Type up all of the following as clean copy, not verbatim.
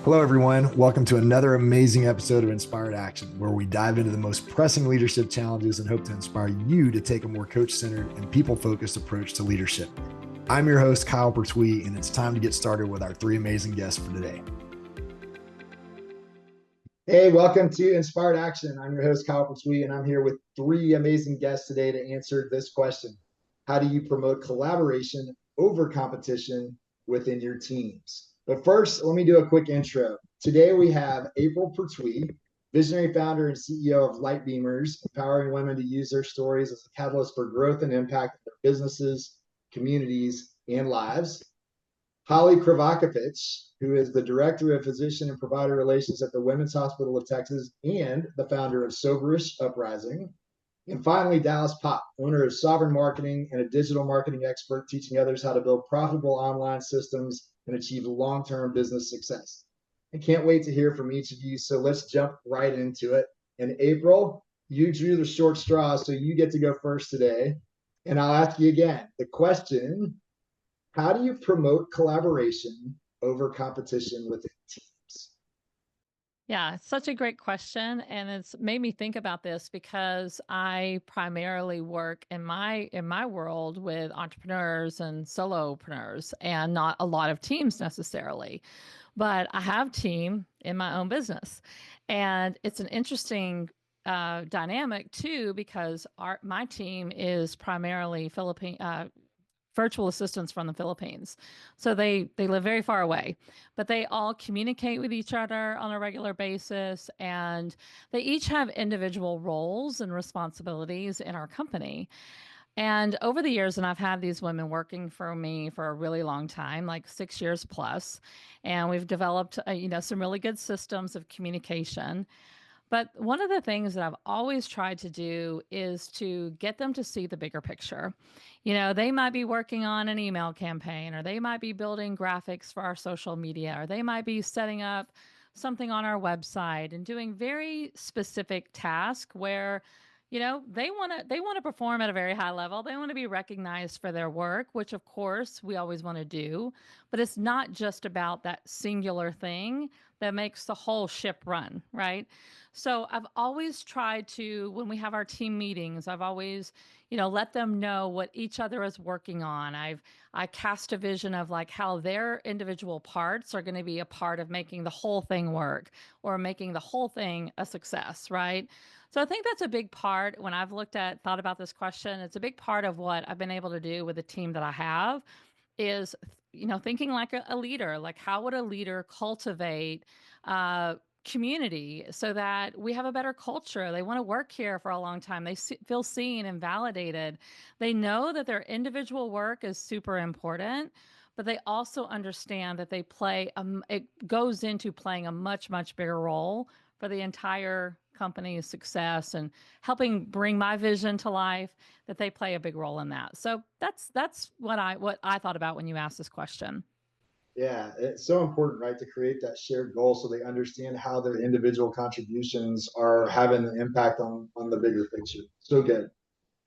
Hello, everyone. Welcome to another amazing episode of Inspired Action, where we dive into the most pressing leadership challenges and hope to inspire you to take a more coach-centered and people-focused approach to leadership. I'm your host, Kyle Pertuis, and it's time to get started with our three amazing guests for today. Hey, welcome to Inspired Action. I'm your host, Kyle Pertuis, and I'm here with three amazing guests today to answer this question. How do you promote collaboration over competition within your teams? But first, let me do a quick intro. Today, we have April Pertuis, visionary founder and CEO of LIGHTbeamers, empowering women to use their stories as a catalyst for growth and impact in their businesses, communities, and lives. Holly KRIVOKAPICH, who is the Director of Physician and Provider Relations at the Women's Hospital of Texas and the founder of Soberish Uprising. And finally, Dallas Pop, owner of Sovereign Marketing and a digital marketing expert, teaching others how to build profitable online systems and achieve long-term business success. I can't wait to hear from each of you, so let's jump right into it. And April, you drew the short straw, so you get to go first today. And I'll ask you again, the question, how do you promote collaboration over competition within teams? Yeah, it's such a great question. And it's made me think about this because I primarily work in my world with entrepreneurs and solopreneurs and not a lot of teams necessarily. But I have team in my own business. And it's an interesting dynamic too, because my team is primarily virtual assistants from the Philippines. So they live very far away, but they all communicate with each other on a regular basis, and they each have individual roles and responsibilities in our company. And over the years, and I've had these women working for me for a really long time, like 6 years plus, and we've developed, some really good systems of communication. But one of the things that I've always tried to do is to get them to see the bigger picture. They might be working on an email campaign, or they might be building graphics for our social media, or they might be setting up something on our website and doing very specific tasks where they want to perform at a very high level. They want to be recognized for their work, which of course we always want to do, but it's not just about that singular thing that makes the whole ship run, right? So I've always tried to, when we have our team meetings, I've always, let them know what each other is working on. I cast a vision of like how their individual parts are going to be a part of making the whole thing work or making the whole thing a success, right? So I think that's a big part when I've thought about this question. It's a big part of what I've been able to do with the team that I have is, thinking like a leader, like how would a leader cultivate community so that we have a better culture. They want to work here for a long time. They feel seen and validated. They know that their individual work is super important, but they also understand that it goes into playing a much, much bigger role for the entire company's success and helping bring my vision to life, that they play a big role in that. So that's what I thought about when you asked this question. Yeah, it's so important, right, to create that shared goal so they understand how their individual contributions are having an impact on the bigger picture. So good.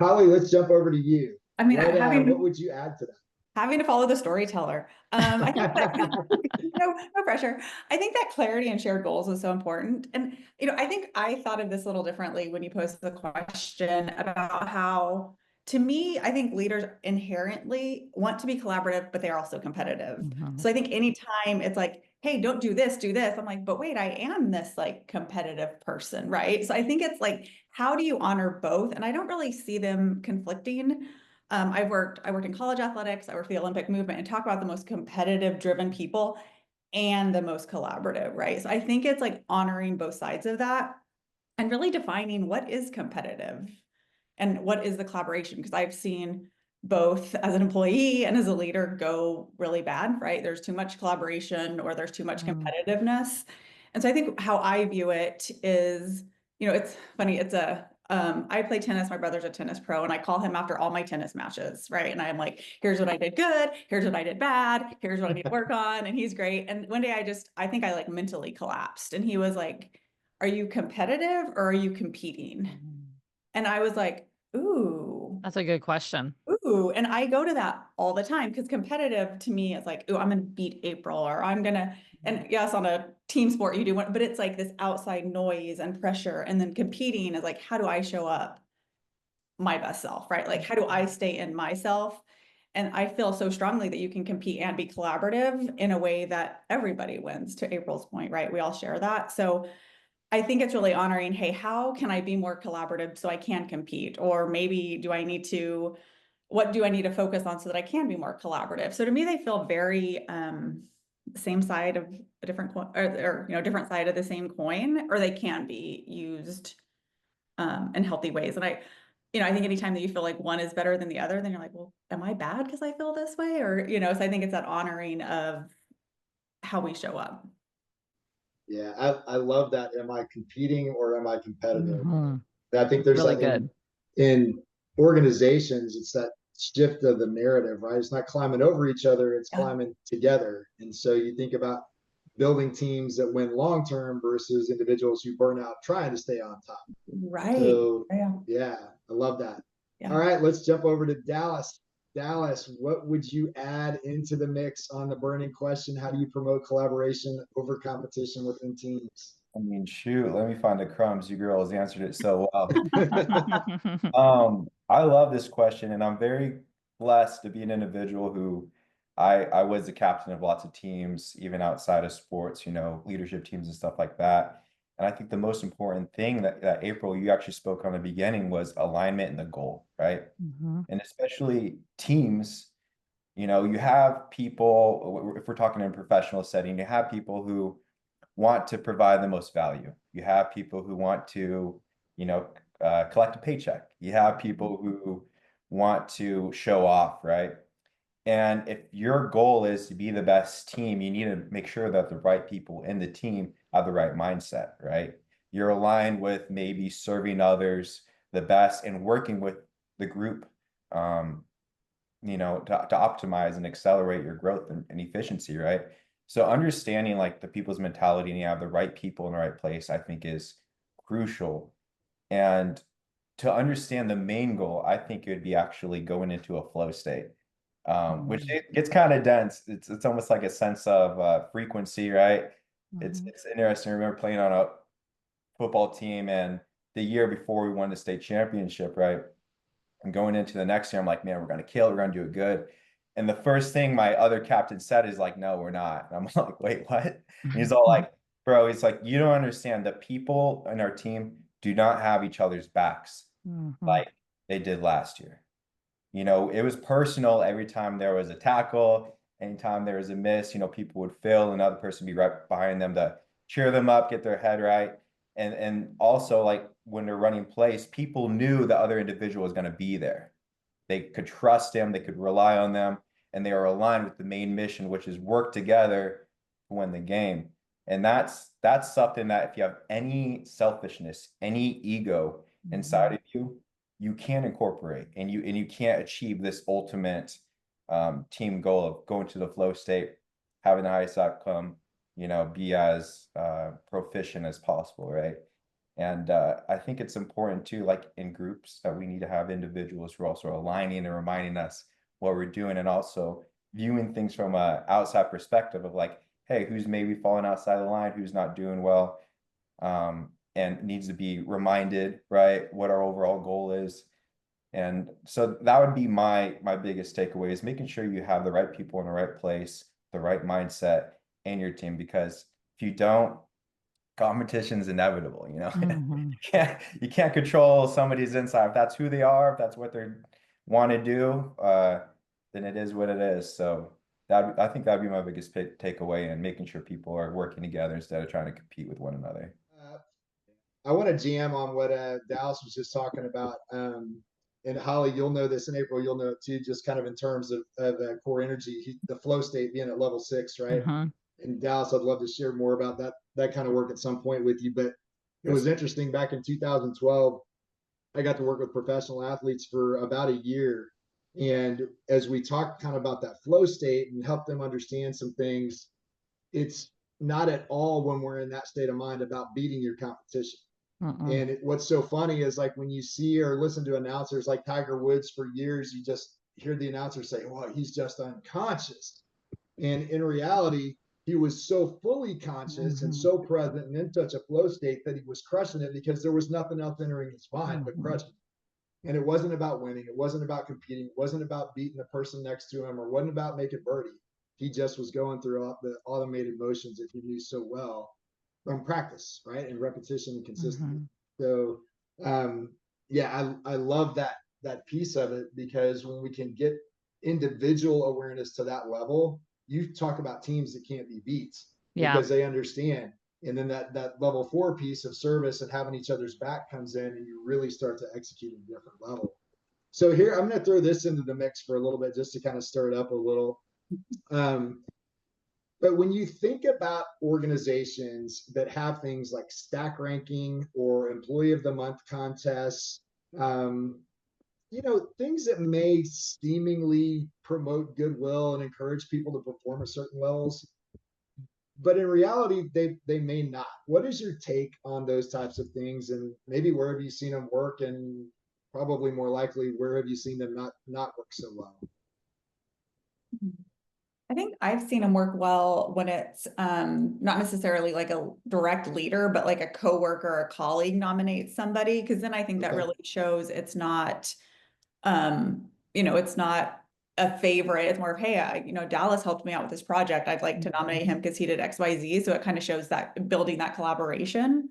Holly, let's jump over to you. I mean, What would you add to that? Having to follow the storyteller. I think that no pressure. I think that clarity and shared goals is so important. And I think I thought of this a little differently when you posed the question about how, to me, I think leaders inherently want to be collaborative, but they're also competitive. Mhm. So I think anytime it's like, hey, don't do this, do this. I'm like, but wait, I am this like competitive person, right? So I think it's like, how do you honor both? And I don't really see them conflicting. I worked in college athletics, I worked the Olympic movement, and talk about the most competitive driven people and the most collaborative, right? So I think it's like honoring both sides of that and really defining what is competitive and what is the collaboration. Because I've seen both as an employee and as a leader go really bad, right? There's too much collaboration or there's too much competitiveness. And so I think how I view it is, it's funny, I play tennis. My brother's a tennis pro, and I call him after all my tennis matches, right? And I'm like, here's what I did good. Here's what I did bad. Here's what I need to work on. And he's great. And one day I think I like mentally collapsed. And he was like, are you competitive or are you competing? And I was like, ooh, That's a good question. Ooh, and I go to that all the time because competitive to me is like, oh, I'm going to beat April, or I'm going to, and yes, on a team sport you do one, but it's like this outside noise and pressure. And then competing is like, how do I show up my best self, right? Like, how do I stay in myself? And I feel so strongly that you can compete and be collaborative in a way that everybody wins, to April's point, right? We all share that. So I think it's really honoring, hey, how can I be more collaborative so I can compete? Or maybe what do I need to focus on so that I can be more collaborative? So to me, they feel very same side of a different coin, or different side of the same coin, or they can be used in healthy ways. And I think anytime that you feel like one is better than the other, then you're like, well, am I bad because I feel this way? Or, so I think it's that honoring of how we show up. Yeah, I love that. Am I competing or am I competitive? Mhm. I think there's Really that good. in organizations, it's that shift of the narrative, right? It's not climbing over each other, it's Yeah. climbing together. And so you think about building teams that win long term versus individuals who burn out trying to stay on top. Right. So Yeah. yeah, I love that. Yeah. All right, let's jump over to Dallas. Dallas, what would you add into the mix on the burning question? How do you promote collaboration over competition within teams? I mean, shoot, let me find the crumbs. You girls answered it so well. Mhm. I love this question, and I'm very blessed to be an individual who I was the captain of lots of teams, even outside of sports, leadership teams and stuff like that. And I think the most important thing that April, you actually spoke on the beginning, was alignment and the goal, right? And especially teams, you have people, if we're talking in a professional setting, you have people who want to provide the most value. You have people who want to, collect a paycheck. You have people who want to show off, right? And if your goal is to be the best team, you need to make sure that the right people in the team have the right mindset, right? You're aligned with maybe serving others the best and working with the group, to optimize and accelerate your growth and efficiency, right? So understanding like the people's mentality and you have the right people in the right place, I think is crucial. And to understand the main goal, I think it would be actually going into a flow state, which it gets kind of dense. It's almost like a sense of frequency, right? It's interesting. I remember playing on a football team, and the year before we won the state championship, right? And going into the next year, I'm like, man, we're going to kill it. We're going to do it good. And the first thing my other captain said is like, no, we're not. And I'm like, wait, what? And he's all like, bro, he's like, you don't understand. The people in our team do not have each other's backs like they did last year. It was personal every time there was a tackle, anytime there was a miss, people would fail, and another person would be right behind them to cheer them up, get their head right. And also like when they're running plays, people knew the other individual was going to be there. They could trust him, they could rely on them, and they are aligned with the main mission, which is work together to win the game. And that's something that if you have any selfishness, any ego inside of you, you can't incorporate, and you can't achieve this ultimate team goal of going to the flow state, having the highest outcome, be as proficient as possible, right? And I think it's important too, like in groups, that we need to have individuals who are also aligning and reminding us what we're doing, and also viewing things from a outside perspective of like, hey, who's maybe falling outside the line, who's not doing well, and needs to be reminded, right, what our overall goal is. And so that would be my biggest takeaway, is making sure you have the right people in the right place, the right mindset in your team, because if you don't, competition's inevitable. You can't control somebody's inside. If that's who they are, if that's what they want to do, then it is what it is. So I think that'd be my biggest takeaway, and making sure people are working together instead of trying to compete with one another. I want to jam on what Dallas was just talking about. And Holly, you'll know this, and April, you'll know it too, just kind of in terms of core energy, the flow state being at level 6, right? And Dallas, I'd love to share more about that kind of work at some point with you. But it was interesting, back in 2012, I got to work with professional athletes for about a year. And as we talked kind of about that flow state and help them understand some things, it's not at all, when we're in that state of mind, about beating your competition. And what's so funny is, like, when you see or listen to announcers like Tiger Woods for years, hear the announcer say, well, he's just unconscious. And in reality, he was so fully conscious and so present and in such a flow state that he was crushing it because there was nothing else entering his mind but crushing it. And it wasn't about winning. It wasn't about competing. It wasn't about beating the person next to him or wasn't about making birdie. He just was going through all the automated motions that he knew so well from practice, right? And repetition and consistency. So, yeah, I love that piece of it, because when we can get individual awareness to that level, you talk about teams that can't be beat because they understand. And then that level 4 piece of service and having each other's back comes in, and you really start to execute at a different level. So here, I'm going to throw this into the mix for a little bit, just to kind of stir it up a little. But when you think about organizations that have things like stack ranking or employee of the month contests, you know, things that may seemingly promote goodwill and encourage people to perform at certain levels, but in reality, they may not. What is your take on those types of things? And maybe where have you seen them work, and probably more likely, where have you seen them not work so well? I think I've seen them work well when it's not necessarily like a direct leader, but like a coworker or a colleague nominates somebody, because then I think that really shows it's not, you know, it's not a favorite. It's more of, hey, you know, Dallas helped me out with this project. I'd like to nominate him because he did X, Y, Z. So it kind of shows that building that collaboration.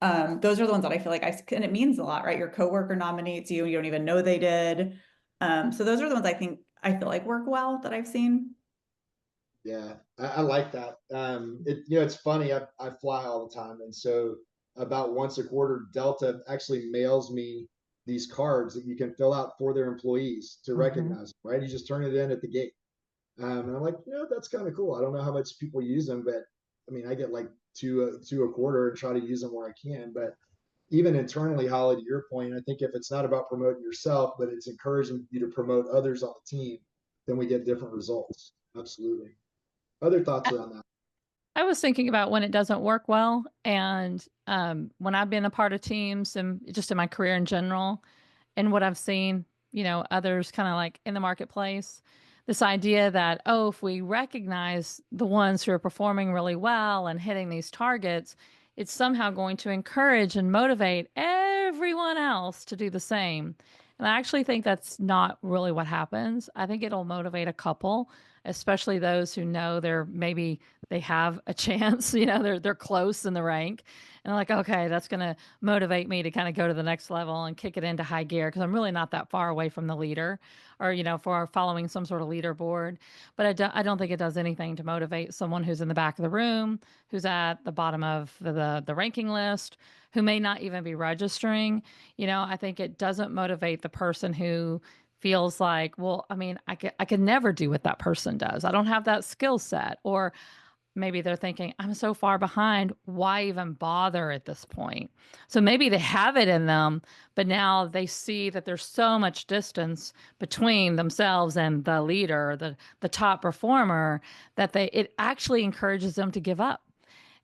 Those are the ones that I feel like and it means a lot, right? Your coworker nominates you, you don't even know they did. So those are the ones I feel like work well that I've seen. Yeah, I like that. You know, it's funny. I fly all the time, and so about once a quarter, Delta actually mails me these cards that you can fill out for their employees to recognize them, right? You just turn it in at the gate. And I'm like, you know, that's kind of cool. I don't know how much people use them, but I mean, I get like two a quarter and try to use them where I can. But even internally, Holly, to your point, I think if it's not about promoting yourself, but it's encouraging you to promote others on the team, then we get different results. Absolutely. Other thoughts around that? I was thinking about when it doesn't work well, and when I've been a part of teams and just in my career in general, and what I've seen, you know, others kind of like in the marketplace, this idea that, oh, if we recognize the ones who are performing really well and hitting these targets, it's somehow going to encourage and motivate everyone else to do the same. And I actually think that's not really what happens. I think it'll motivate a couple, especially those who know maybe they have a chance, you know, they're close in the rank. And like, okay, that's going to motivate me to kind of go to the next level and kick it into high gear, because I'm really not that far away from the leader, or, you know, for following some sort of leaderboard. But I don't think it does anything to motivate someone who's in the back of the room, who's at the bottom of the ranking list, who may not even be registering. You know, I think it doesn't motivate the person who feels like, well, I mean, I could never do what that person does. I don't have that skill set. Or maybe they're thinking, I'm so far behind. Why even bother at this point? So maybe they have it in them, but now they see that there's so much distance between themselves and the leader, the top performer, that it actually encourages them to give up.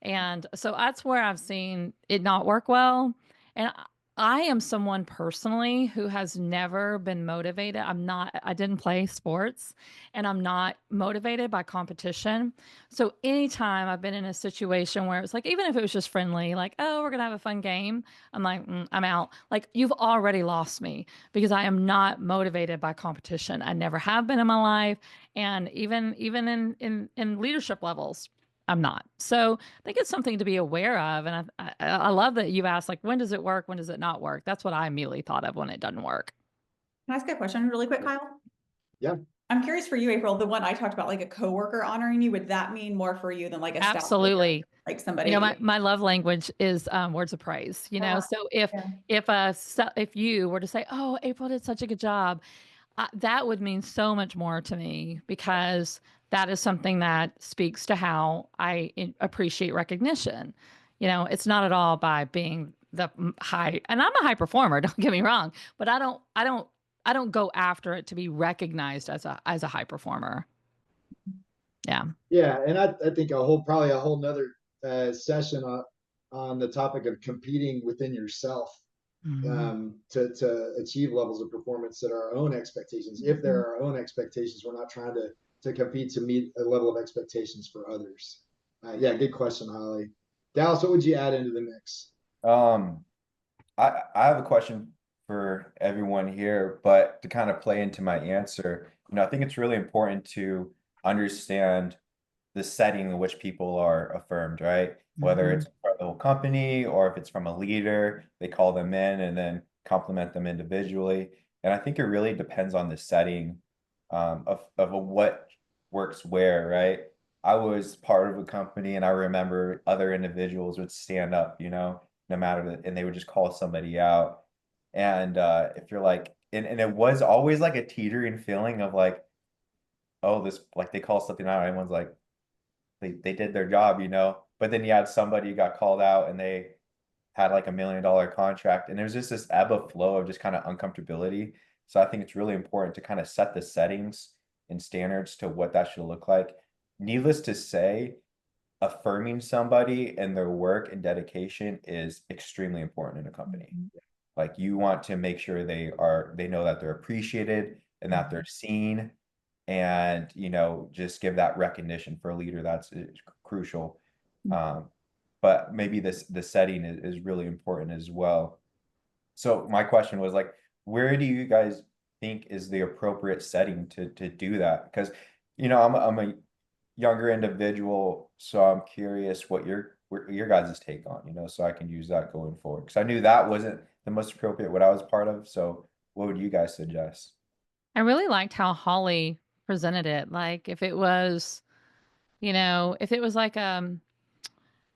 And so that's where I've seen it not work well. And I am someone personally who has never been motivated. I didn't play sports, and I'm not motivated by competition. So anytime I've been in a situation where it's like, even if it was just friendly, like, oh, we're going to have a fun game, I'm like, I'm out. Like, you've already lost me, because I am not motivated by competition. I never have been in my life. And even in leadership levels, I'm not. So I think it's something to be aware of. And I love that you've asked, like, when does it work? When does it not work? That's what I immediately thought of when it doesn't work. Can I ask a question really quick, Kyle? Yeah. I'm curious for you, April, the one I talked about, like a coworker honoring you, would that mean more for you than like a staff Absolutely. leader, like somebody? You know, my love language is words of praise, you know? So if you were to say, oh, April did such a good job, that would mean so much more to me, because that is something that speaks to how I appreciate recognition. You know, it's not at all by being the high, and I'm a high performer, don't get me wrong, but I don't go after it to be recognized as a high performer. Yeah. Yeah. And I think probably a whole nother session on the topic of competing within yourself. to achieve levels of performance that are our own expectations. If they're our own expectations, we're not trying to compete to meet a level of expectations for others. Yeah, good question, Holly. Dallas, what would you add into the mix? I have a question for everyone here, but to kind of play into my answer, I think it's really important to understand the setting in which people are affirmed, right? Whether it's from the whole company or if it's from a leader, they call them in and then compliment them individually. And I think it really depends on the setting of what works where, right? I was part of a company and I remember other individuals would stand up, no matter and they would just call somebody out. And if you're like, and it was always like a teetering feeling of like, oh, this, like they call something out, everyone's like, they did their job, but then you had somebody who got called out and they had like $1 million contract, and there's just this ebb of flow of just kind of uncomfortability. So I think it's really important to kind of set the settings and standards to what that should look like. Needless to say, affirming somebody and their work and dedication is extremely important in a company. Like you want to make sure they know that they're appreciated and that they're seen, and just give that recognition for a leader. That's crucial. But maybe the setting is really important as well. So my question was like, where do you guys think is the appropriate setting to do that? Because I'm a younger individual, so I'm curious what your guys' take on, so I can use that going forward. Because I knew that wasn't the most appropriate what I was part of. So what would you guys suggest? I really liked how Holly presented it. Like if it was, like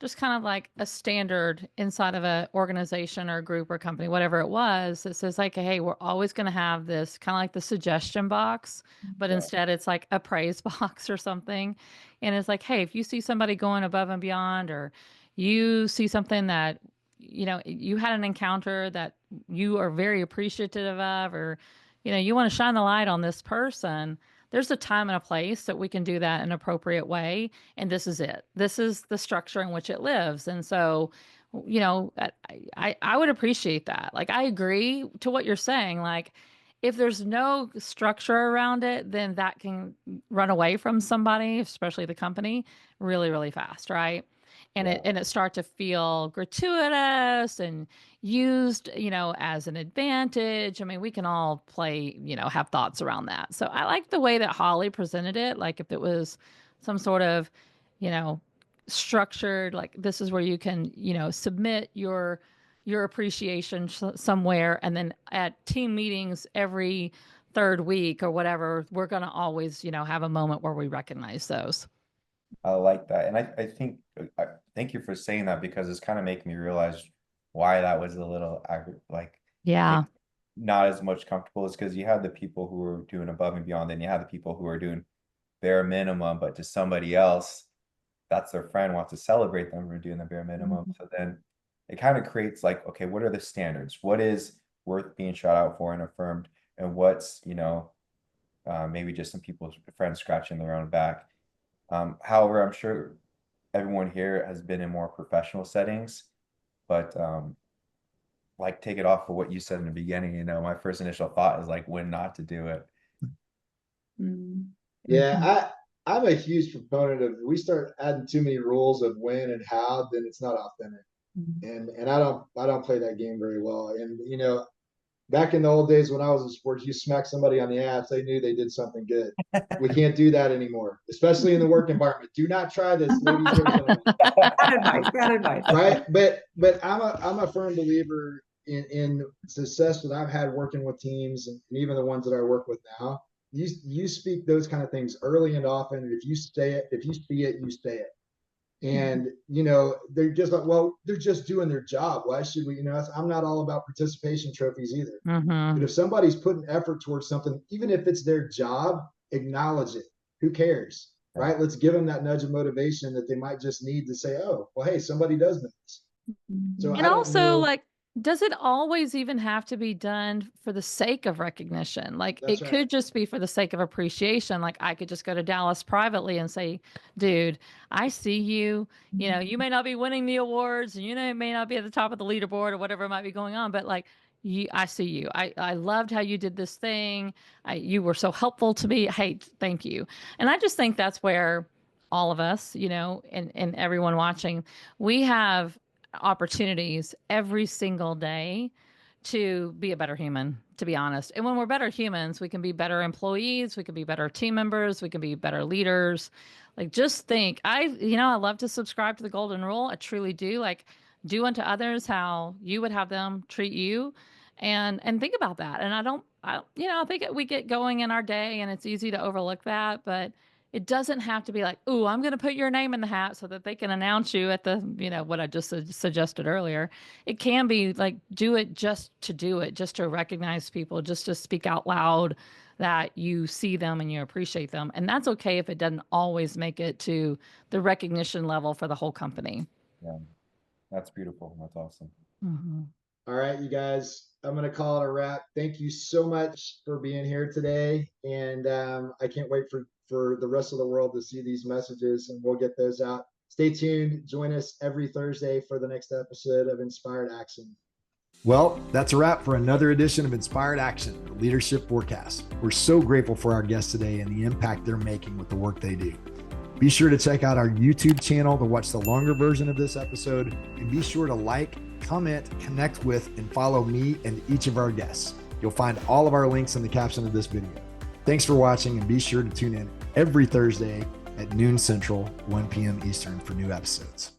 just kind of like a standard inside of a organization or group or company, whatever it was, that says like, hey, we're always going to have this kind of like the suggestion box, but instead it's like a praise box or something. And it's like, hey, if you see somebody going above and beyond, or you see something that, you had an encounter that you are very appreciative of, or, you want to shine the light on this person, there's a time and a place that we can do that in an appropriate way. And this is it. This is the structure in which it lives. And so, I would appreciate that. Like, I agree to what you're saying. Like, if there's no structure around it, then that can run away from somebody, especially the company, really, really fast, right? And it start to feel gratuitous and used, as an advantage. I mean, we can all play, have thoughts around that. So I like the way that Holly presented it. Like if it was some sort of, structured, like this is where you can, submit your appreciation somewhere. And then at team meetings every third week or whatever, we're going to always, have a moment where we recognize those. I like that. And I think, thank you for saying that, because it's kind of making me realize why that was a little Yeah. not as much comfortable, is because you had the people who were doing above and beyond, and you had the people who are doing bare minimum, but to somebody else, that's their friend, wants to celebrate them for doing the bare minimum. So then it kind of creates like, okay, what are the standards? What is worth being shout out for and affirmed? And what's, maybe just some people's friends scratching their own back. However, I'm sure everyone here has been in more professional settings, but like take it off of what you said in the beginning, my first initial thought is like when not to do it. Yeah, I'm a huge proponent of, we start adding too many rules of when and how, then it's not authentic. And I don't play that game very well. And back in the old days when I was in sports, you smack somebody on the ass, they knew they did something good. We can't do that anymore, especially in the work environment. Do not try this, ladies and gentlemen. Bad advice. Right? But I'm a firm believer in success that I've had working with teams, and even the ones that I work with now. You speak those kind of things early and often, and if you say it, if you see it, you say it. And they're just like, well, they're just doing their job. Why should we? I'm not all about participation trophies either. But if somebody's putting effort towards something, even if it's their job, acknowledge it. Who cares, right? Let's give them that nudge of motivation that they might just need to say, oh, well, hey, somebody does this. So and also, like, Does it always even have to be done for the sake of recognition? Like That's it right. could just be for the sake of appreciation. Like I could just go to Dallas privately and say, dude, I see you. You know, you may not be winning the awards, and you know, may not be at the top of the leaderboard or whatever might be going on, but like I see you. I loved how you did this thing. You were so helpful to me. Hey, thank you. And I just think that's where all of us, you know, and everyone watching, we have opportunities every single day to be a better human, to be honest. And when we're better humans, we can be better employees, we can be better team members, we can be better leaders. Like just think, I love to subscribe to the golden rule. I truly do. Like do unto others how you would have them treat you. And think about that. And I think we get going in our day and it's easy to overlook that, but it doesn't have to be like, "Ooh, I'm going to put your name in the hat so that they can announce you at the, what I just suggested earlier." It can be like, do it just to do it, just to recognize people, just to speak out loud that you see them and you appreciate them. And that's okay if it doesn't always make it to the recognition level for the whole company. Yeah, that's beautiful. That's awesome. Mm-hmm. All right, you guys, I'm going to call it a wrap. Thank you so much for being here today. And I can't wait for the rest of the world to see these messages, and we'll get those out. Stay tuned. Join us every Thursday for the next episode of Inspired Action. Well, that's a wrap for another edition of Inspired Action, the Leadership Forecast. We're so grateful for our guests today and the impact they're making with the work they do. Be sure to check out our YouTube channel to watch the longer version of this episode, and be sure to like, comment, connect with, and follow me and each of our guests. You'll find all of our links in the caption of this video. Thanks for watching, and be sure to tune in every Thursday at noon Central, 1 p.m. Eastern for new episodes.